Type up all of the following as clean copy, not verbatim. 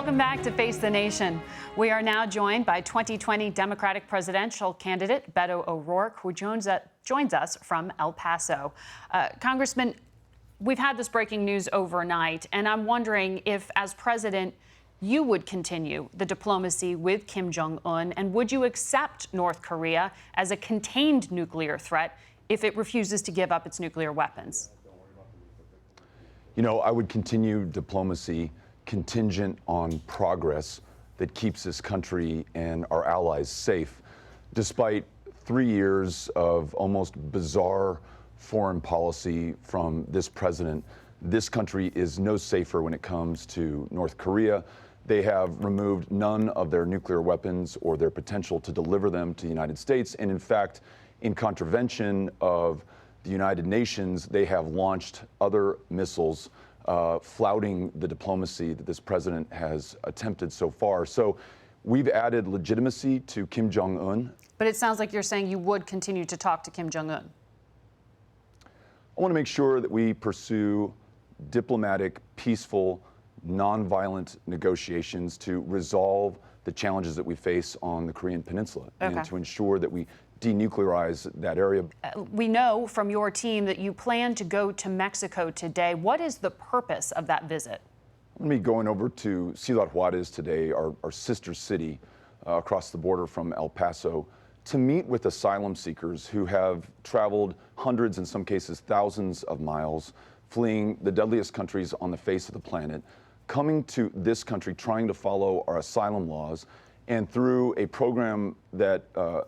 Welcome back to Face the Nation. We are now joined by 2020 Democratic presidential candidate Beto O'Rourke, who joins us from El Paso. Congressman, we've had this breaking news overnight, and I'm wondering if, as president, you would continue the diplomacy with Kim Jong-un, and would you accept North Korea as a contained nuclear threat if it refuses to give up its nuclear weapons? You know, I would continue diplomacy contingent on progress that keeps this country and our allies safe, despite 3 years of almost bizarre foreign policy from this president. This country is no safer when it comes to North Korea. They have removed none of their nuclear weapons or their potential to deliver them to the United States. And in fact, in contravention of the United Nations, they have launched other missiles, flouting the diplomacy that this president has attempted so far. So we've added legitimacy to Kim Jong-un. But it sounds like you're saying you would continue to talk to Kim Jong-un. I want to make sure that we pursue diplomatic, peaceful, nonviolent negotiations to resolve the challenges that we face on the Korean Peninsula and to ensure that we denuclearize that area. We know from your team that you plan to go to Mexico today. What is the purpose of that visit? I'm going to be going over to Ciudad Juarez today, our sister city across the border from El Paso, to meet with asylum seekers who have traveled hundreds, in some cases thousands of miles, fleeing the deadliest countries on the face of the planet, coming to this country trying to follow our asylum laws, and through a program that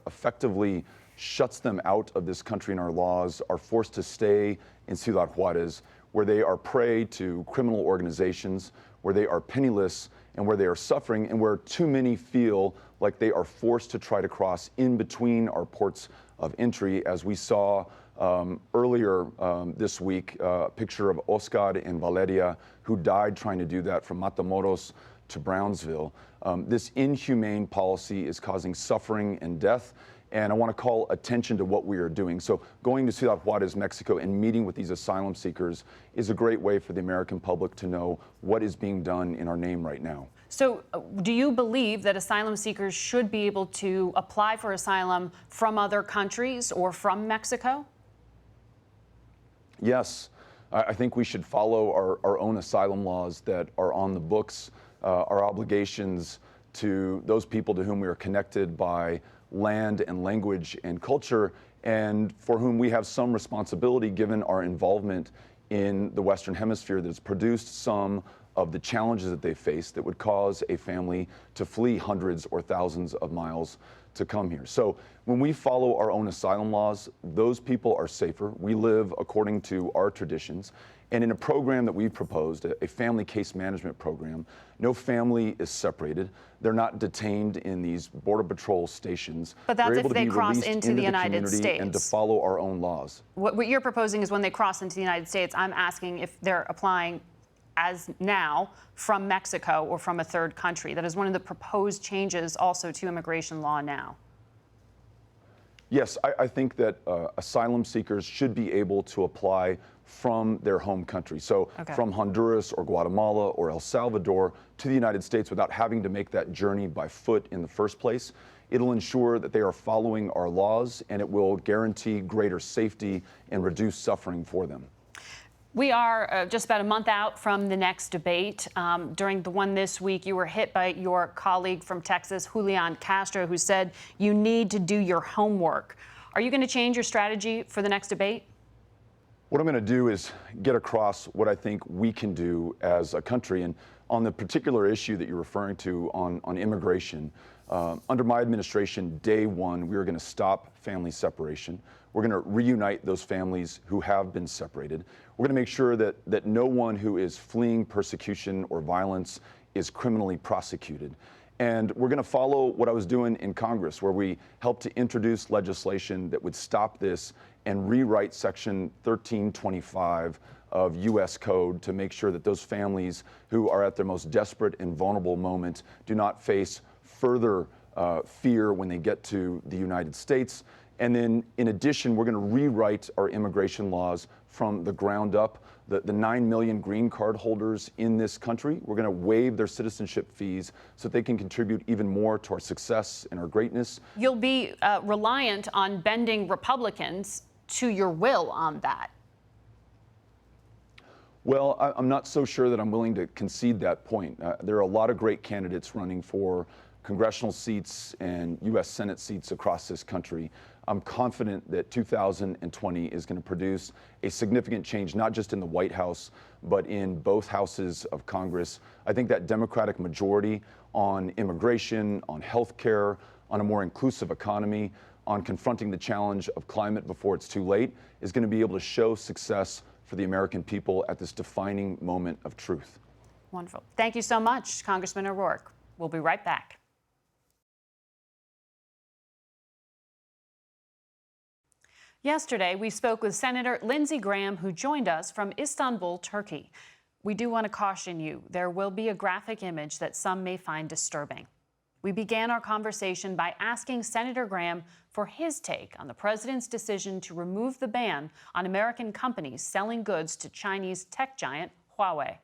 effectively shuts them out of this country and our laws, are forced to stay in Ciudad Juarez, where they are prey to criminal organizations, where they are penniless, and where they are suffering, and where too many feel like they are forced to try to cross in between our ports of entry, as we saw earlier this week, a picture of Oscar and Valeria, who died trying to do that from Matamoros to Brownsville. This inhumane policy is causing suffering and death, and I want to call attention to what we are doing. So going to Ciudad Juarez, Mexico, and meeting with these asylum seekers is a great way for the American public to know what is being done in our name right now. So do you believe that asylum seekers should be able to apply for asylum from other countries or from Mexico? Yes. I think we should follow our own asylum laws that are on the books, our obligations to those people to whom we are connected by land and language and culture, and for whom we have some responsibility given our involvement in the Western Hemisphere that has produced some of the challenges that they face that would cause a family to flee hundreds or thousands of miles to come here. So when we follow our own asylum laws, those people are safer. We live according to our traditions. And in a program that we proposed, a family case management program, no family is separated. They're not detained in these Border Patrol stations. But that's if they cross into the United States. And to follow our own laws. What you're proposing is when they cross into the United States, I'm asking if they're applying as now from Mexico or from a third country. That is one of the proposed changes also to immigration law now. Yes, I think that asylum seekers should be able to apply from their home country. So from Honduras or Guatemala or El Salvador to the United States without having to make that journey by foot in the first place. It'll ensure that they are following our laws, and it will guarantee greater safety and reduce suffering for them. We are just about a month out from the next debate. During the one this week, you were hit by your colleague from Texas, Julian Castro, who said you need to do your homework. Are you going to change your strategy for the next debate? What I'm going to do is get across what I think we can do as a country. And on the particular issue that you're referring to on immigration, under my administration, day one, we are going to stop family separation. We're going to reunite those families who have been separated. We're going to make sure that no one who is fleeing persecution or violence is criminally prosecuted. And we're going to follow what I was doing in Congress, where we helped to introduce legislation that would stop this and rewrite Section 1325 of U.S. Code to make sure that those families who are at their most desperate and vulnerable moment do not face further fear when they get to the United States. And then in addition, we're going to rewrite our immigration laws from the ground up. The 9 million green card holders in this country, we're going to waive their citizenship fees so that they can contribute even more to our success and our greatness. You'll be reliant on bending Republicans to your will on that. Well, I'm not so sure that I'm willing to concede that point. There are a lot of great candidates running for congressional seats and U.S. Senate seats across this country. I'm confident that 2020 is going to produce a significant change, not just in the White House, but in both houses of Congress. I think that Democratic majority on immigration, on health care, on a more inclusive economy, on confronting the challenge of climate before it's too late, is going to be able to show success for the American people at this defining moment of truth. Wonderful. Thank you so much, Congressman O'Rourke. We'll be right back. Yesterday, we spoke with Senator Lindsey Graham, who joined us from Istanbul, Turkey. We do want to caution you, there will be a graphic image that some may find disturbing. We began our conversation by asking Senator Graham for his take on the president's decision to remove the ban on American companies selling goods to Chinese tech giant Huawei.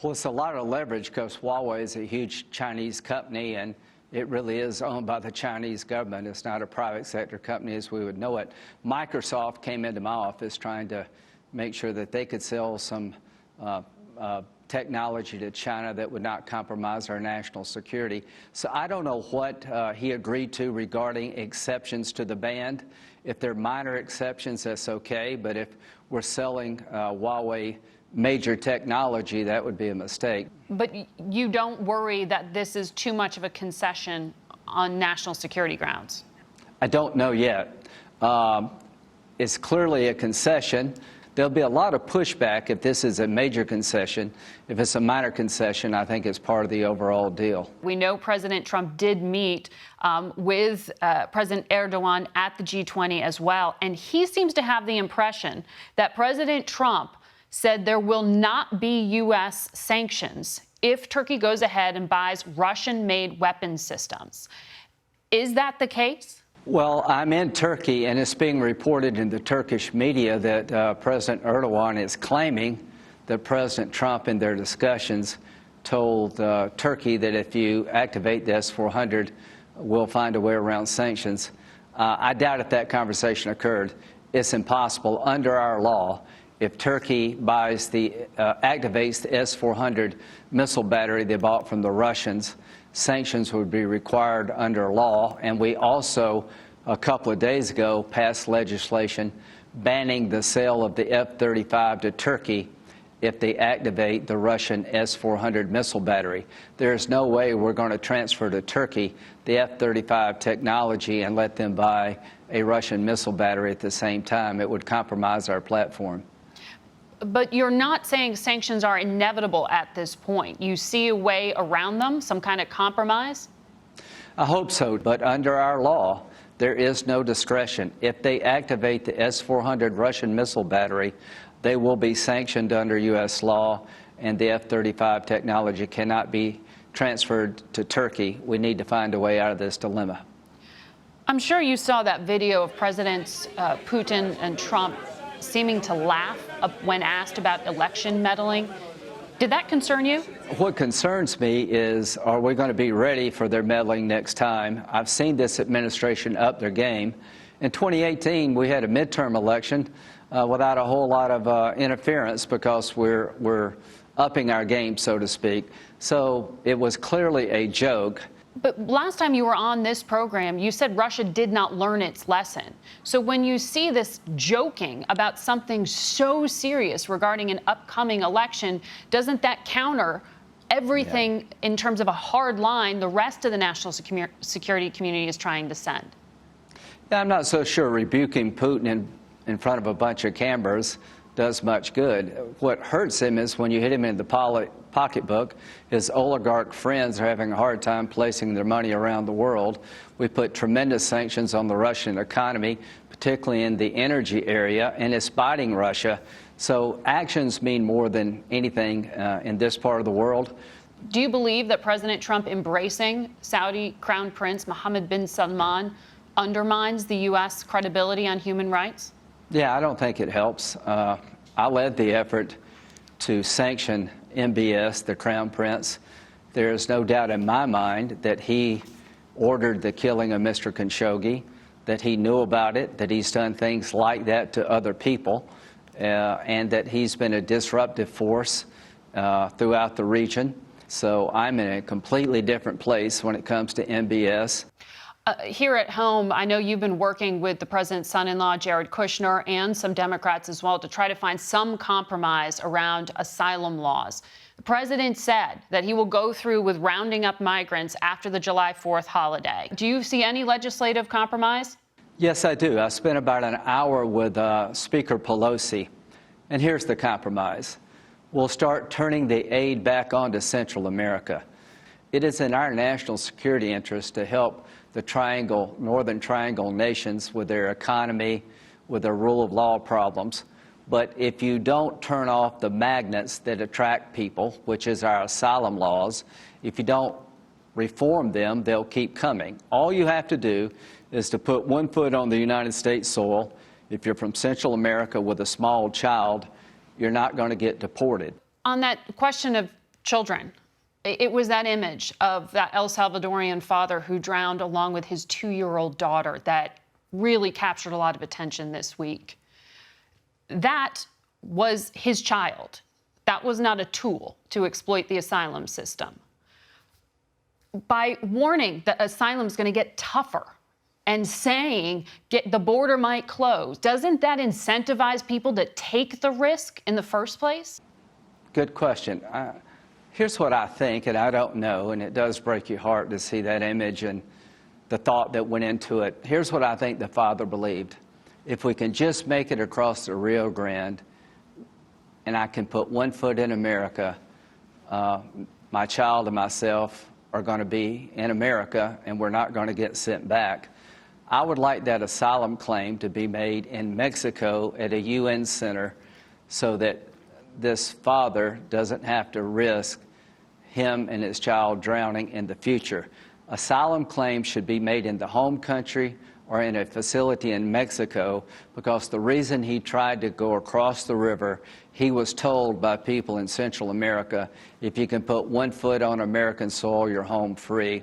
Well, it's a lot of leverage because Huawei is a huge Chinese company, and it really is owned by the Chinese government. It's not a private sector company as we would know it. Microsoft came into my office trying to make sure that they could sell some technology to China that would not compromise our national security. So I don't know what he agreed to regarding exceptions to the ban. If they're minor exceptions, that's okay. But if we're selling Huawei major technology, that would be a mistake. But you don't worry that this is too much of a concession on national security grounds? I don't know yet. It's clearly a concession. There'll be a lot of pushback if this is a major concession. If it's a minor concession, I think it's part of the overall deal. We know President Trump did meet with President Erdogan at the G20 as well, and he seems to have the impression that President Trump said there will not be U.S. sanctions if Turkey goes ahead and buys Russian-made weapons systems. Is that the case? Well, I'm in Turkey, and it's being reported in the Turkish media that President Erdogan is claiming that President Trump, in their discussions, told Turkey that if you activate the S-400, we'll find a way around sanctions. I doubt if that conversation occurred. It's impossible under our law. If Turkey activates the S-400 missile battery they bought from the Russians, sanctions would be required under law. And we also, a couple of days ago, passed legislation banning the sale of the F-35 to Turkey if they activate the Russian S-400 missile battery. There's no way we're going to transfer to Turkey the F-35 technology and let them buy a Russian missile battery at the same time. It would compromise our platform. But you're not saying sanctions are inevitable at this point. You see a way around them, some kind of compromise? I hope so, but under our law, there is no discretion. If they activate the S-400 Russian missile battery, they will be sanctioned under U.S. law, and the F-35 technology cannot be transferred to Turkey. We need to find a way out of this dilemma. I'm sure you saw that video of Presidents Putin and Trump seeming to laugh when asked about election meddling. Did that concern you? What concerns me is, are we going to be ready for their meddling next time? I've seen this administration up their game. In 2018, we had a midterm election without a whole lot of interference because we're upping our game, so to speak. So it was clearly a joke. But last time you were on this program, you said Russia did not learn its lesson. So when you see this joking about something so serious regarding an upcoming election, doesn't that counter everything in terms of a hard line the rest of the national security community is trying to send? Yeah, I'm not so sure rebuking Putin in front of a bunch of cameras does much good. What hurts him is when you hit him in the pocketbook. His oligarch friends are having a hard time placing their money around the world. We put tremendous sanctions on the Russian economy, particularly in the energy area, and it's biting Russia. So actions mean more than anything in this part of the world. Do you believe that President Trump embracing Saudi Crown Prince Mohammed bin Salman undermines the U.S. credibility on human rights? Yeah, I don't think it helps. I led the effort to sanction MBS, the Crown Prince. There is no doubt in my mind that he ordered the killing of Mr. Khashoggi, that he knew about it, that he's done things like that to other people, and that he's been a disruptive force throughout the region. So I'm in a completely different place when it comes to MBS. Here at home, I know you've been working with the president's son-in-law, Jared Kushner, and some Democrats as well to try to find some compromise around asylum laws. The president said that he will go through with rounding up migrants after the July 4th holiday. Do you see any legislative compromise? Yes, I do. I spent about an hour with Speaker Pelosi, and here's the compromise. We'll start turning the aid back onto Central America. It is in our national security interest to help the Northern Triangle nations with their economy, with their rule of law problems. But if you don't turn off the magnets that attract people, which is our asylum laws, if you don't reform them, they'll keep coming. All you have to do is to put one foot on the United States soil. If you're from Central America with a small child, you're not going to get deported. On that question of children, it was that image of that El Salvadorian father who drowned along with his 2-year-old daughter that really captured a lot of attention this week. That was his child. That was not a tool to exploit the asylum system. By warning that asylum is going to get tougher and saying the border might close, doesn't that incentivize people to take the risk in the first place? Good question. Here's what I think, and I don't know, and it does break your heart to see that image and the thought that went into it. Here's what I think the father believed. If we can just make it across the Rio Grande and I can put one foot in America, my child and myself are going to be in America and we're not going to get sent back. I would like that asylum claim to be made in Mexico at a UN center so that this father doesn't have to risk him and his child drowning in the future. Asylum claims should be made in the home country or in a facility in Mexico, because the reason he tried to go across the river, he was told by people in Central America, if you can put one foot on American soil, you're home free.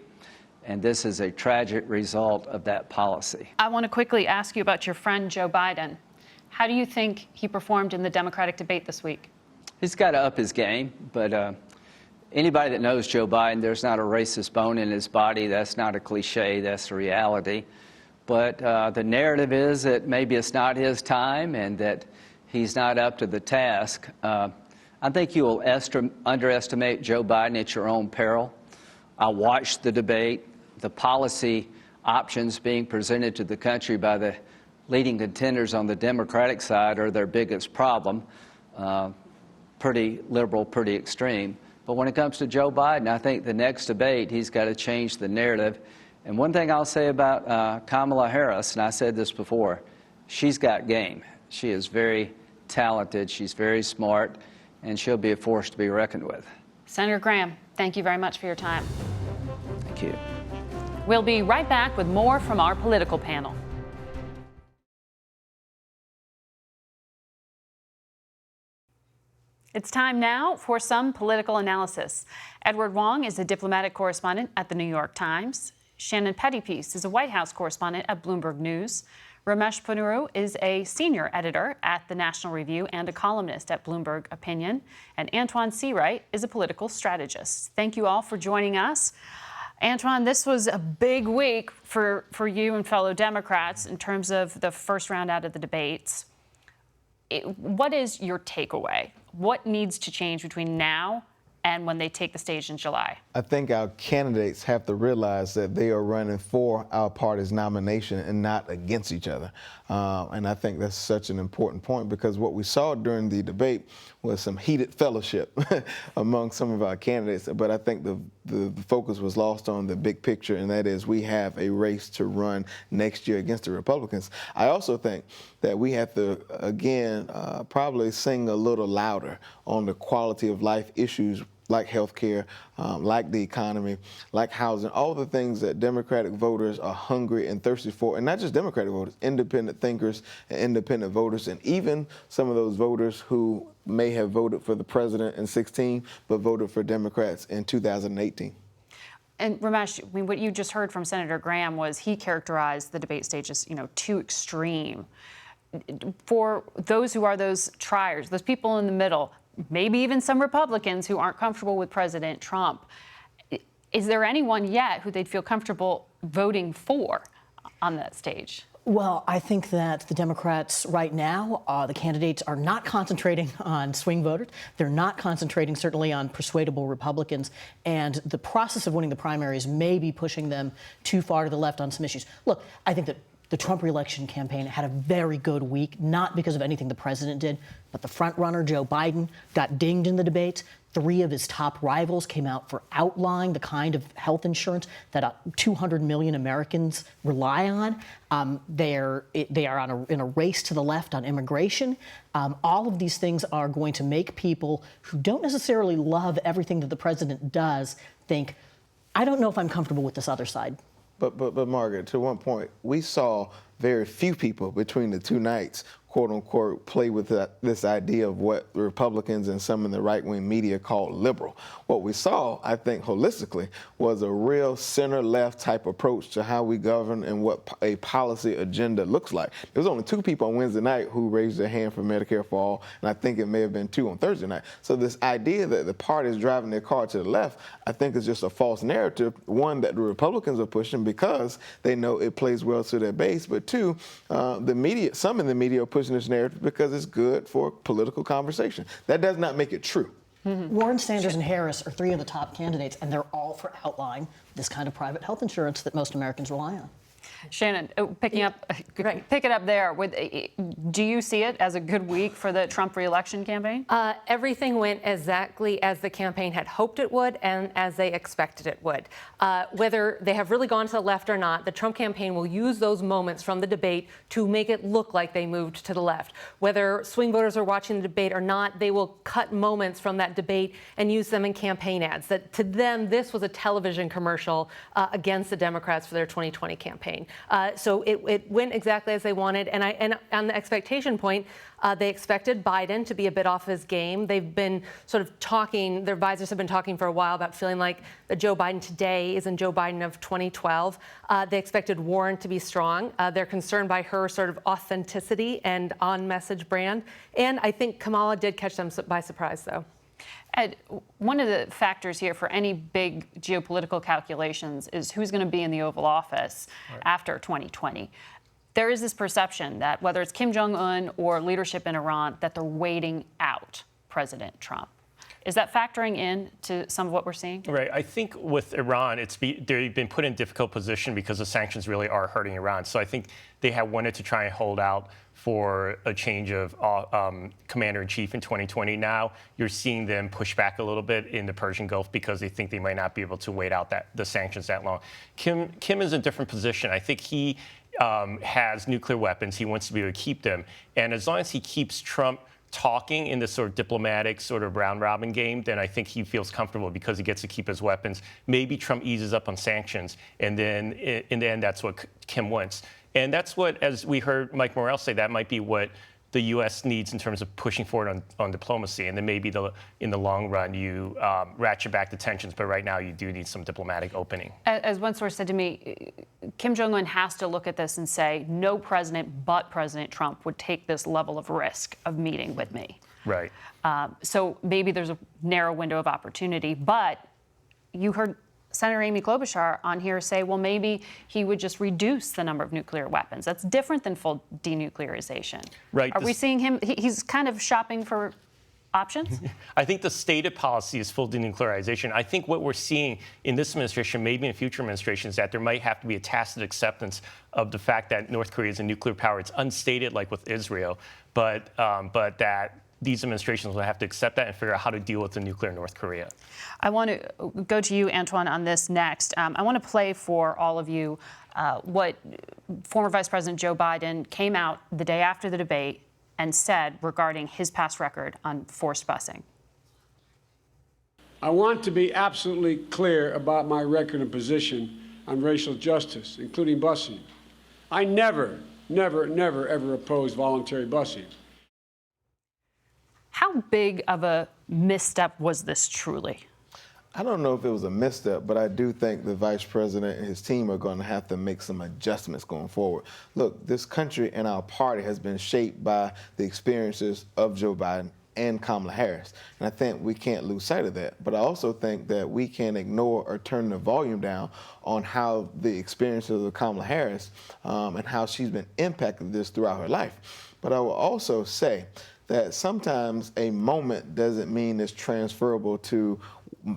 And this is a tragic result of that policy. I want to quickly ask you about your friend Joe Biden. How do you think he performed in the Democratic debate this week? He's got to up his game, but anybody that knows Joe Biden, there's not a racist bone in his body. That's not a cliche, that's the reality. But the narrative is that maybe it's not his time and that he's not up to the task. I think you will underestimate Joe Biden at your own peril. I watched the debate. The policy options being presented to the country by the leading contenders on the Democratic side are their biggest problem. Pretty liberal, pretty extreme. But when it comes to Joe Biden, I think the next debate, he's got to change the narrative. And one thing I'll say about Kamala Harris, and I said this before, she's got game. She is very talented, she's very smart, and she'll be a force to be reckoned with. Senator Graham, thank you very much for your time. Thank you. We'll be right back with more from our political panel. It's time now for some political analysis. Edward Wang is a diplomatic correspondent at the New York Times. Shannon Pettypiece is a White House correspondent at Bloomberg News. Ramesh Ponnuru is a senior editor at the National Review and a columnist at Bloomberg Opinion. And Antoine Seawright is a political strategist. Thank you all for joining us. Antoine, this was a big week for you and fellow Democrats in terms of the first round out of the debates. What is your takeaway? What needs to change between now and when they take the stage in July? I think our candidates have to realize that they are running for our party's nomination and not against each other. And I think that's such an important point, because what we saw during the debate was some heated fellowship among some of our candidates. But I think the focus was lost on the big picture, and that is we have a race to run next year against the Republicans. I also think that we have to, again, probably sing a little louder on the quality of life issues like healthcare, like the economy, like housing, all the things that Democratic voters are hungry and thirsty for, and not just Democratic voters, independent thinkers and independent voters, and even some of those voters who may have voted for the president in 2016, but voted for Democrats in 2018. And Ramesh, I mean, what you just heard from Senator Graham was he characterized the debate stage as, too extreme. For those who are those triers, those people in the middle, maybe even some Republicans who aren't comfortable with President Trump, is there anyone yet who they'd feel comfortable voting for on that stage? Well, I think that the Democrats right now, the candidates are not concentrating on swing voters. They're not concentrating certainly on persuadable Republicans. And the process of winning the primaries may be pushing them too far to the left on some issues. Look, I think that the Trump reelection campaign had a very good week, not because of anything the president did, but the front runner, Joe Biden, got dinged in the debates. 3 of his top rivals came out for outlining the kind of health insurance that 200 million Americans rely on. They are in a race to the left on immigration. All of these things are going to make people who don't necessarily love everything that the president does think, I don't know if I'm comfortable with this other side. But Margaret, to one point, we saw very few people between the 2 nights, quote unquote, play with this idea of what the Republicans and some in the right-wing media call liberal. What we saw, I think, holistically, was a real center-left type approach to how we govern and what a policy agenda looks like. There was only 2 people on Wednesday night who raised their hand for Medicare for all, and I think it may have been 2 on Thursday night. So this idea that the party is driving their car to the left, I think is just a false narrative, one that the Republicans are pushing because they know it plays well to their base, but 2, the media, some in the media are pushing this narrative because it's good for political conversation. That does not make it true. Warren, Sanders, and Harris are 3 of the top candidates, and they're all for outlining this kind of private health insurance that most Americans rely on. Shannon, pick it up there. Do you see it as a good week for the Trump reelection campaign? Everything went exactly as the campaign had hoped it would and as they expected it would. Whether they have really gone to the left or not, the Trump campaign will use those moments from the debate to make it look like they moved to the left. Whether swing voters are watching the debate or not, they will cut moments from that debate and use them in campaign ads. That to them, this was a television commercial against the Democrats for their 2020 campaign. So it went exactly as they wanted. And on the expectation point, they expected Biden to be a bit off his game. They've been sort of talking, their advisors have been talking for a while about feeling like the Joe Biden today isn't Joe Biden of 2012. They expected Warren to be strong. They're concerned by her sort of authenticity and on-message brand. And I think Kamala did catch them by surprise, though. Ed, one of the factors here for any big geopolitical calculations is who's going to be in the Oval Office after 2020. There is this perception that whether it's Kim Jong-un or leadership in Iran, that they're waiting out President Trump. Is that factoring in to some of what we're seeing? Right. I think with Iran, they've been put in a difficult position because the sanctions really are hurting Iran. So I think they have wanted to try and hold out for a change of commander-in-chief in 2020. Now you're seeing them push back a little bit in the Persian Gulf because they think they might not be able to wait out the sanctions that long. Kim is in a different position. I think he has nuclear weapons. He wants to be able to keep them. And as long as he keeps Trump talking in this sort of diplomatic sort of round-robin game, then I think he feels comfortable because he gets to keep his weapons. Maybe Trump eases up on sanctions, and then in the end, that's what Kim wants. And that's what, as we heard Mike Morrell say, that might be what the U.S. needs in terms of pushing forward on diplomacy. And then maybe in the long run, you ratchet back the tensions. But right now, you do need some diplomatic opening. As one source said to me, Kim Jong-un has to look at this and say, no president but President Trump would take this level of risk of meeting with me. Right. So maybe there's a narrow window of opportunity. But you heard Senator Amy Klobuchar on here say, well, maybe he would just reduce the number of nuclear weapons. That's different than full denuclearization. Right. Are we seeing him? He's kind of shopping for options? I think the stated policy is full denuclearization. I think what we're seeing in this administration, maybe in future administrations, is that there might have to be a tacit acceptance of the fact that North Korea is a nuclear power. It's unstated, like with Israel, but that these administrations will have to accept that and figure out how to deal with the nuclear North Korea. I want to go to you, Antoine, on this next. I want to play for all of you what former Vice President Joe Biden came out the day after the debate and said regarding his past record on forced busing. I want to be absolutely clear about my record and position on racial justice, including busing. I never, ever oppose voluntary busing. How big of a misstep was this truly? I don't know if it was a misstep, but I do think the vice president and his team are going to have to make some adjustments going forward. Look, this country and our party has been shaped by the experiences of Joe Biden and Kamala Harris. And I think we can't lose sight of that. But I also think that we can't ignore or turn the volume down on how the experiences of Kamala Harris and how she's been impacted this throughout her life. But I will also say that sometimes a moment doesn't mean it's transferable to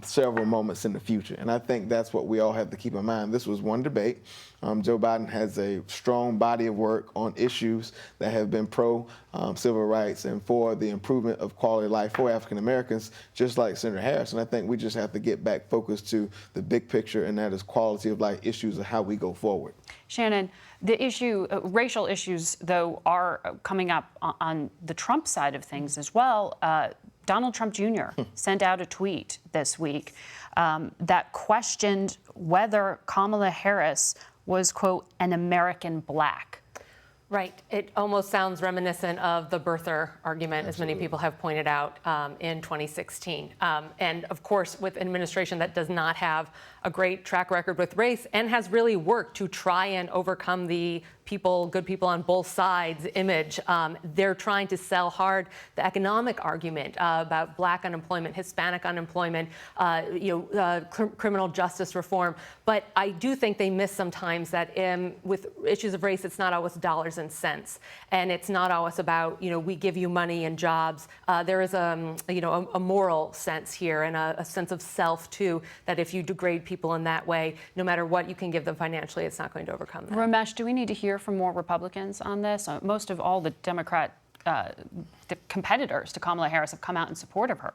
several moments in the future. And I think that's what we all have to keep in mind. This was one debate. Joe Biden has a strong body of work on issues that have been pro-civil rights and for the improvement of quality of life for African Americans, just like Senator Harris. And I think we just have to get back focused to the big picture, and that is quality of life issues and how we go forward. Shannon, the issue, racial issues, though, are coming up on the Trump side of things as well. Donald Trump Jr. sent out a tweet this week that questioned whether Kamala Harris was, quote, an American black. Right. It almost sounds reminiscent of the birther argument, as many people have pointed out, in 2016. And of course, with an administration that does not have a great track record with race and has really worked to try and overcome the good people on both sides image. They're trying to sell hard the economic argument about black unemployment, Hispanic unemployment, criminal justice reform. But I do think they miss sometimes that with issues of race, it's not always dollars and cents, and it's not always about we give you money and jobs. There is a moral sense here and a sense of self too, that if you degrade people in that way, no matter what you can give them financially, it's not going to overcome that. Ramesh, do we need to hear from more Republicans on this? Most of all the Democrat the competitors to Kamala Harris have come out in support of her.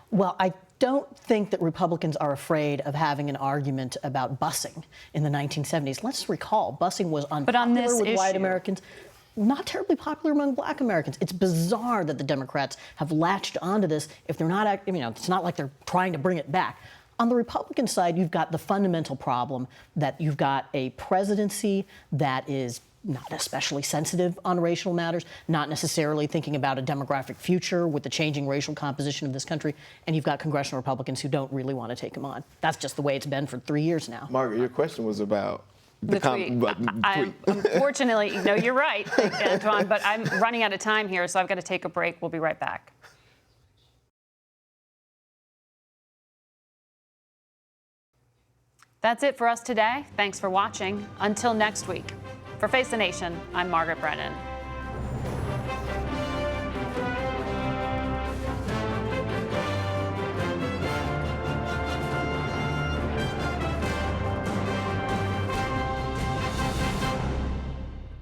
Well, I don't think that Republicans are afraid of having an argument about busing in the 1970s. Let's recall, busing was unpopular with white Americans, not terribly popular among black Americans. It's bizarre that the Democrats have latched onto this. If they're not, it's not like they're trying to bring it back. On the Republican side, you've got the fundamental problem that you've got a presidency that is not especially sensitive on racial matters, not necessarily thinking about a demographic future with the changing racial composition of this country, and you've got congressional Republicans who don't really want to take him on. That's just the way it's been for 3 years now. Margaret, your question was about the tweet. Unfortunately, no, you're right, Antoine, but I'm running out of time here, so I've got to take a break. We'll be right back. That's it for us today. Thanks for watching. Until next week. For Face the Nation, I'm Margaret Brennan.